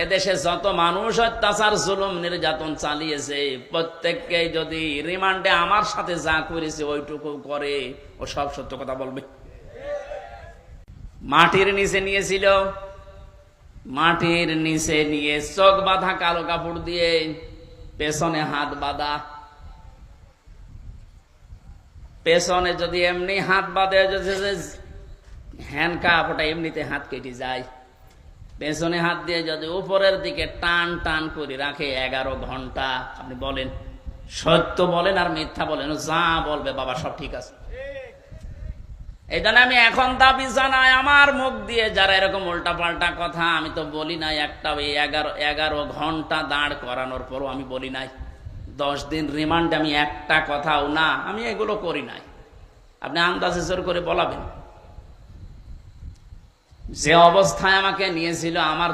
এদেশে যত মানুষ অত্যাচার জুলুম নির্যাতন চালিয়েছে প্রত্যেককে যদি রিমান্ডে আমার সাথে যা করেছে ওইটুকু করে, ও সব সত্য কথা বলবে। মাটির নিচে নিয়েছিল, মাটির নিচে নিয়ে চোখ বাঁধা কালো কাপড় দিয়ে, পেছনে হাত বাঁধা। পেছনে যদি এমনি হাত বাঁধে, হ্যান্ডকাপ, ওটা এমনিতে হাত কেটে যায়। পেছনে হাত দিয়ে যদি উপরের দিকে টান টান করে রাখে 11 ঘন্টা, আপনি বলেন সত্য বলেন আর মিথ্যা বলেন, যা বলবে বাবা সব ঠিক আছে। এই জন্য আমি এখন দাবি জানাই, আমার মুখ দিয়ে যারা এরকম উল্টা পাল্টা কথা, আমি তো বলি নাই একটা 11 ঘন্টা দাঁড় করানোর পরও আমি বলি নাই 10 দিন রিমান্ডে, আমি একটা কথাও না, আমি এগুলো করি নাই। আপনি আন্দাজে জোর করে বলাবেন। যে অবস্থায় আমাকে নিয়েছিল, আমার